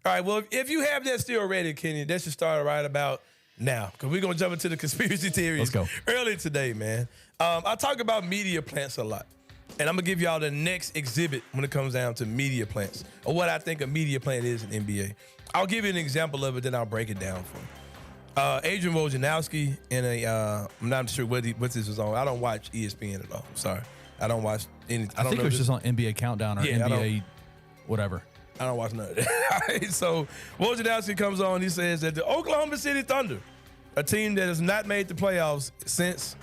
All right, well, if you have that still ready, Kenny, that should start right about now, because we're going to jump into the conspiracy theories. Let's go. Early today, man. I talk about media plants a lot, and I'm going to give y'all the next exhibit when it comes down to media plants, or what I think a media plant is in NBA. I'll give you an example of it, then I'll break it down for you. Adrian Wojnarowski in I'm not sure what this was on. I don't watch ESPN at all. I'm sorry. I don't watch any. I think it was just on NBA Countdown or NBA whatever. I don't watch none of that. Right, so Wojnarowski comes on. He says that the Oklahoma City Thunder, a team that has not made the playoffs since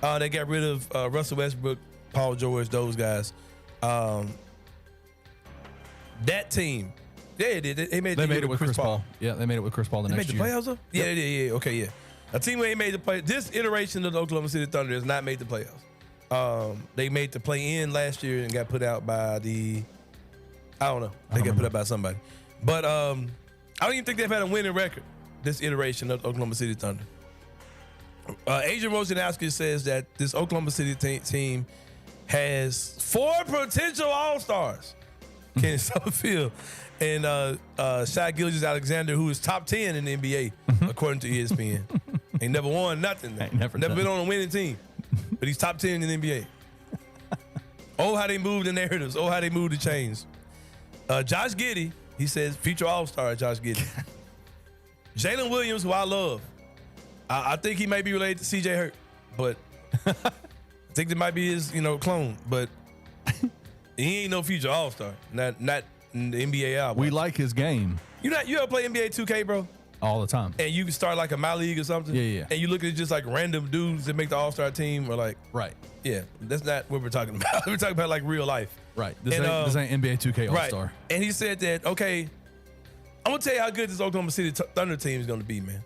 they got rid of Russell Westbrook, Paul George, those guys. That team, they did. They made it with Chris Paul. Yeah, they made it with Chris Paul the next year. Made the playoffs though? Yeah, they did. Yeah, okay, yeah. A team that ain't made the play. This iteration of the Oklahoma City Thunder has not made the playoffs. They made the play-in last year and got put out by I don't know. They got put up by somebody. But I don't even think they've had a winning record, this iteration of Oklahoma City Thunder. Adrian Wojnarowski says that this Oklahoma City team has 4 potential All-Stars. Kenny Summerfield and Shai Gilgeous-Alexander, who is top 10 in the NBA, according to ESPN. Ain't never won nothing. Never been on a winning team. But he's top 10 in the NBA. Oh, how they move the narratives. Oh, how they move the chains. Josh Giddey, he says, future All-Star Josh Giddey. Jalen Williams, who I love. I think he may be related to CJ Hurt, but I think that might be his, clone. But he ain't no future All-Star. Not in the NBA album. We like his game. You ever play NBA 2K, bro? All the time. And you can start like a My League or something. Yeah. And you look at just like random dudes that make the All-Star team, or like, right. Yeah, that's not what we're talking about. We're talking about like real life. Right. This ain't NBA 2K All-Star. Right. And he said that, okay, I'm going to tell you how good this Oklahoma City Thunder team is going to be, man.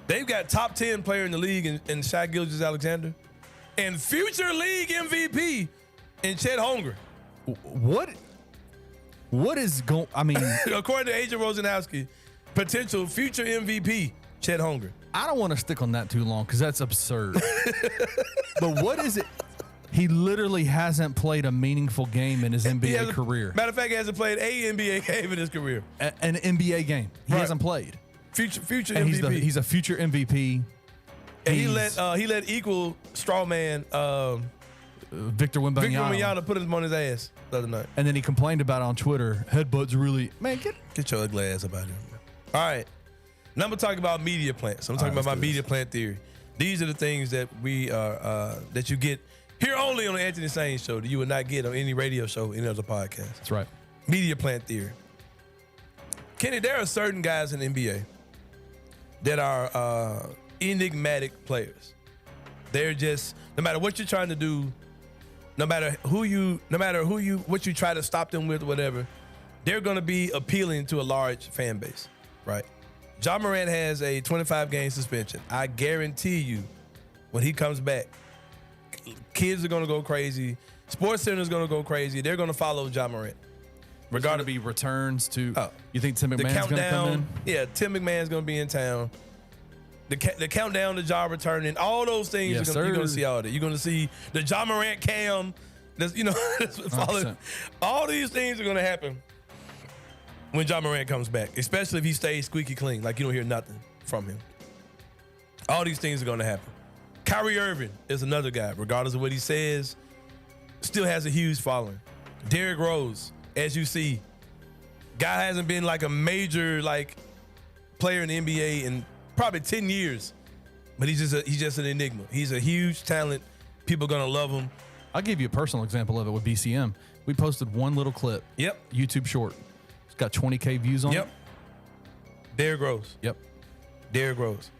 They've got top 10 player in the league in Shai Gilgeous-Alexander and future league MVP in Chet Holmgren. What is going, according to Adrian Wojnarowski, potential future MVP, Chet Holmgren. I don't want to stick on that too long because that's absurd. But what is it? He literally hasn't played a meaningful game in his NBA career. Matter of fact, he hasn't played a NBA game in his career. An NBA game. He hasn't played. Future and MVP. He's a future MVP. And he let equal straw man Victor Wembanyama put him on his ass the other night. And then he complained about it on Twitter. Headbutts really, man, get your ugly ass about him. All right. Now I'm gonna talk about media plants. I'm talking about my media plant theory. These are the things that we that you get here only on the Anthony Sain show that you would not get on any radio show, any other podcast. That's right. Media plant theory. Kenny, there are certain guys in the NBA that are enigmatic players. They're just, no matter what you're trying to do, no matter what you try to stop them with, whatever, they're going to be appealing to a large fan base, right? Ja Morant has a 25-game suspension. I guarantee you, when he comes back, kids are going to go crazy. Sports Center is going to go crazy. They're going to follow Ja Morant. Regarding be returns to, you think Tim McMahon's going to come in? Yeah, Tim McMahon's going to be in town. The countdown to Ja returning, all those things, you're going to see all that. You're going to see the Ja Morant cam. All these things are going to happen when Ja Morant comes back, especially if he stays squeaky clean, like you don't hear nothing from him. All these things are going to happen. Kyrie Irving is another guy, regardless of what he says, still has a huge following. Derrick Rose, as you see, guy hasn't been like a major player in the NBA in probably 10 years, but he's just an enigma. He's a huge talent. People are gonna love him. I'll give you a personal example of it with BCM. We posted one little clip. Yep. YouTube short. It's got 20K views on it. Yep. Derrick Rose. Yep. Derrick Rose.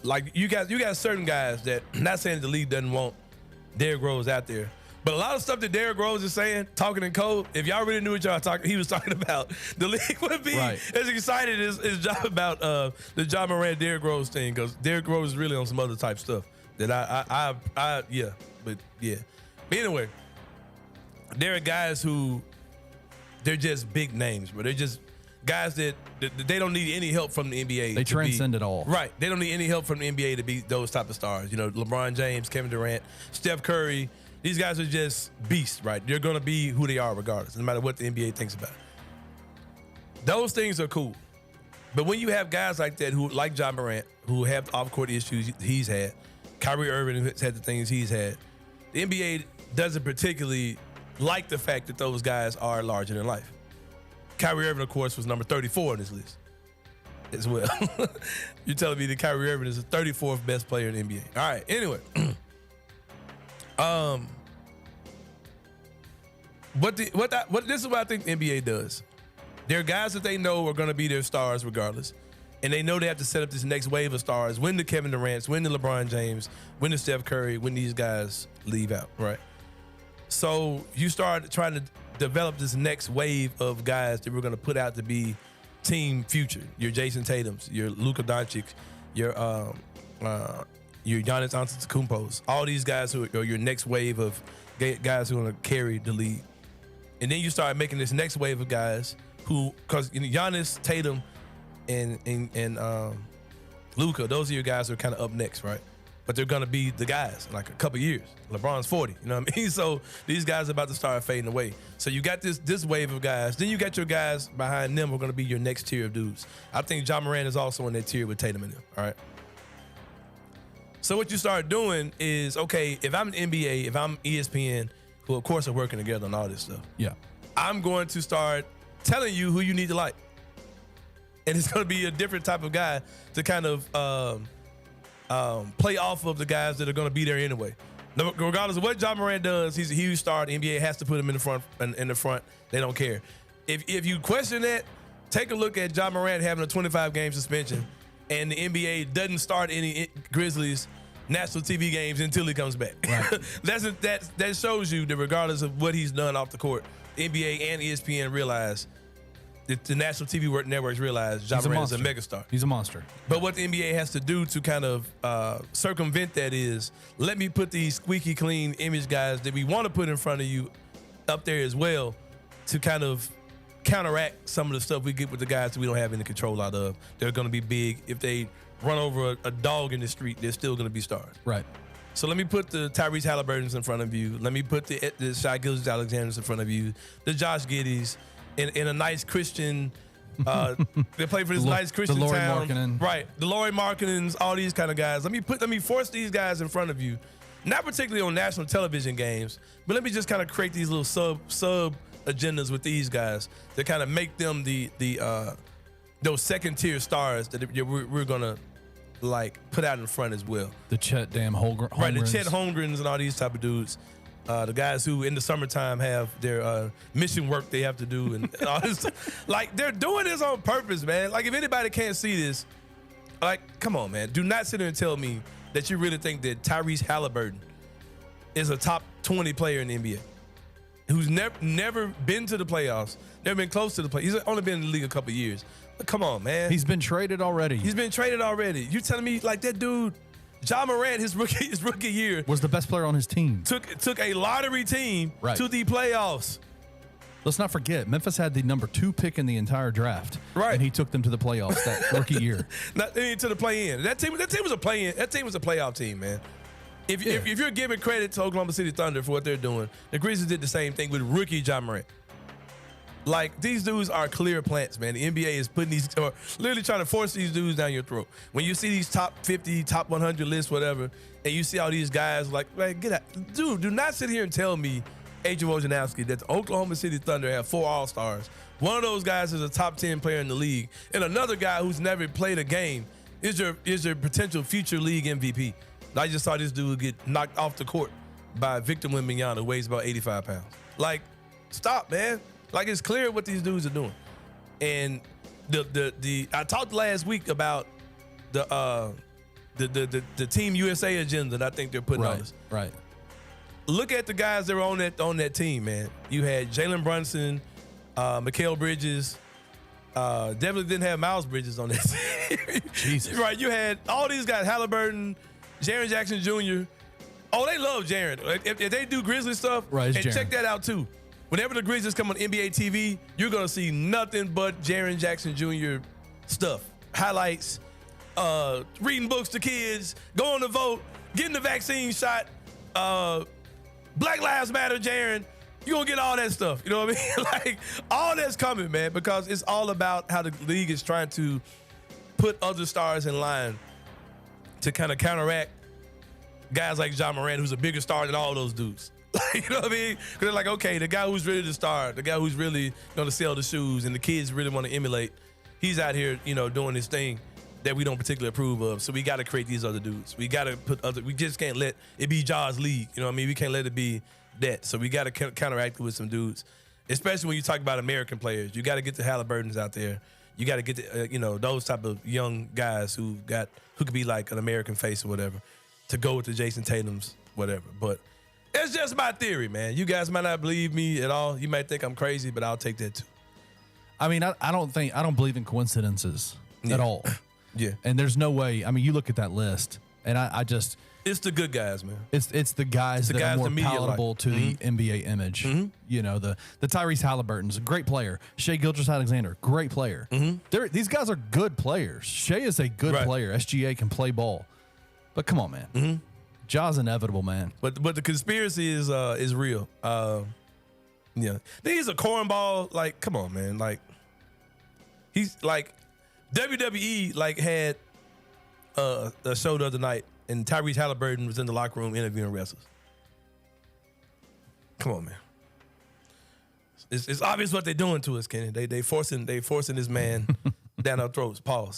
Like you got certain guys that, not saying that the league doesn't want Derrick Rose out there, but a lot of stuff that Derrick Rose is saying, talking in code, if y'all really knew what he was talking about, the league would be as excited as about the Ja Morant Derrick Rose thing, because Derrick Rose is really on some other type stuff that But anyway, there are guys who they're just big names, but they're just guys that they don't need any help from the NBA. They transcend it all. Right. They don't need any help from the NBA to be those type of stars. LeBron James, Kevin Durant, Steph Curry. These guys are just beasts, right? They're going to be who they are regardless, no matter what the NBA thinks about it. Those things are cool. But when you have guys like that who, like John Morant, who have off-court issues he's had, Kyrie Irving has had the things he's had, the NBA doesn't particularly like the fact that those guys are larger than life. Kyrie Irving, of course, was number 34 on this list as well. You're telling me that Kyrie Irving is the 34th best player in the NBA. All right, anyway. This is what I think the NBA does. There are guys that they know are going to be their stars regardless, and they know they have to set up this next wave of stars when the Kevin Durant's, when the LeBron James, when the Steph Curry, when these guys leave out, right? So you start trying to develop this next wave of guys that we're going to put out to be team future. Your Jason Tatums, your Luka Doncic, your Giannis Antetokounmpos, all these guys who are your next wave of guys who are going to carry the league. And then you start making this next wave of guys who, because Giannis, Tatum, and Luka, those are your guys who are kind of up next, right? But they're gonna be the guys in like a couple years. LeBron's 40, you know what I mean? So these guys are about to start fading away. So you got this wave of guys. Then you got your guys behind them who are gonna be your next tier of dudes. I think John Morant is also in that tier with Tatum and them, all right? So what you start doing is, okay, if I'm an NBA, if I'm ESPN, who of course are working together on all this stuff. Yeah. I'm going to start telling you who you need to like. And it's going to be a different type of guy to kind of play off of the guys that are going to be there anyway. Regardless of what John Morant does, he's a huge star. The NBA has to put him in the front. In the front, they don't care. If you question that, take a look at John Morant having a 25-game suspension, and the NBA doesn't start any Grizzlies national TV games until he comes back. Right. That shows you that regardless of what he's done off the court, the NBA and ESPN realize, the national TV networks realize John Morant is a megastar. He's a monster. But what the NBA has to do to kind of circumvent that is, let me put these squeaky clean image guys that we want to put in front of you up there as well to kind of counteract some of the stuff we get with the guys that we don't have any control out of. They're going to be big. If they run over a dog in the street, they're still going to be stars. Right. So let me put the Tyrese Halliburtons in front of you. Let me put the Shai Gilgeous-Alexanders in front of you. The Josh Giddeys in a nice Christian. They play for this nice Christian the town. Markkinen. Right. The Lauri Markkanens, all these kind of guys. Let me force these guys in front of you. Not particularly on national television games, but let me just kind of create these little sub agendas with these guys that kind of make them those second tier stars that we're gonna like put out in front as well. The Chet Holmgrens. Right, the Chet Holmgrens and all these type of dudes. The guys who in the summertime have their mission work they have to do and all this. Like, they're doing this on purpose, man. Like, if anybody can't see this, like, come on, man. Do not sit there and tell me that you really think that Tyrese Halliburton is a top 20 player in the NBA who's never been to the playoffs, never been close to the playoffs. He's only been in the league a couple of years. But come on, man. He's been traded already. You telling me like that dude, John Morant, his rookie year was the best player on his team. Took a lottery team to the playoffs. Let's not forget, Memphis had the number 2 pick in the entire draft. Right. And he took them to the playoffs that rookie year. Not to the play-in. That team was a play-in. That team was a playoff team, man. If you're giving credit to Oklahoma City Thunder for what they're doing, the Grizzlies did the same thing with rookie John Morant. Like, these dudes are clear plants, man. The NBA is literally trying to force these dudes down your throat. When you see these top 50, top 100 lists, whatever, and you see all these guys like, get out. Dude, do not sit here and tell me, Adrian Wojnarowski, that the Oklahoma City Thunder have 4 All-Stars. One of those guys is a top 10 player in the league, and another guy who's never played a game is your potential future league MVP. I just saw this dude get knocked off the court by Victor Wembanyama, who weighs about 85 pounds. Like, stop, man. Like, it's clear what these dudes are doing. And I talked last week about the Team USA agenda that I think they're putting on us. Right. Look at the guys that were on that team, man. You had Jalen Brunson, Mikal Bridges. Definitely didn't have Miles Bridges on that team. Jesus. Right. You had all these guys, Halliburton, Jaren Jackson Jr. Oh, they love Jaren. If they do Grizzly stuff, right, and check that out too. Whenever the Grizzlies come on NBA TV, you're going to see nothing but Jaren Jackson Jr. stuff. Highlights, reading books to kids, going to vote, getting the vaccine shot, Black Lives Matter, Jaren. You're going to get all that stuff. You know what I mean? Like, all that's coming, man, because it's all about how the league is trying to put other stars in line to kind of counteract guys like John Moran, who's a bigger star than all those dudes. You know what I mean? Because they're like, okay, the guy who's really the star, the guy who's really going to sell the shoes and the kids really want to emulate, he's out here, doing this thing that we don't particularly approve of. So we got to create these other dudes. We got to we just can't let it be Jaws League. You know what I mean? We can't let it be that. So we got to counteract it with some dudes, especially when you talk about American players. You got to get the Halliburtons out there. You got to get the, those type of young guys who could be like an American face or whatever, to go with the Jason Tatum's, whatever. But it's just my theory, man. You guys might not believe me at all. You might think I'm crazy, but I'll take that too. I mean, I don't believe in coincidences at all. Yeah. And there's no way. I mean, you look at that list, and I just. It's the good guys, man. It's the guys that are more palatable like. to the NBA image. Mm-hmm. The Tyrese Halliburton's a great player. Shai Gilgeous-Alexander, great player. Mm-hmm. These guys are good players. Shai is a good player. SGA can play ball. But come on, man. Mm-hmm. Ja's inevitable, man. But the conspiracy is real. Yeah. He's a cornball. Like, come on, man. Like, he's like, WWE like had a show the other night, and Tyrese Halliburton was in the locker room interviewing wrestlers. Come on, man. It's obvious what they're doing to us, Kenny. They forcing this man down our throats. Pause.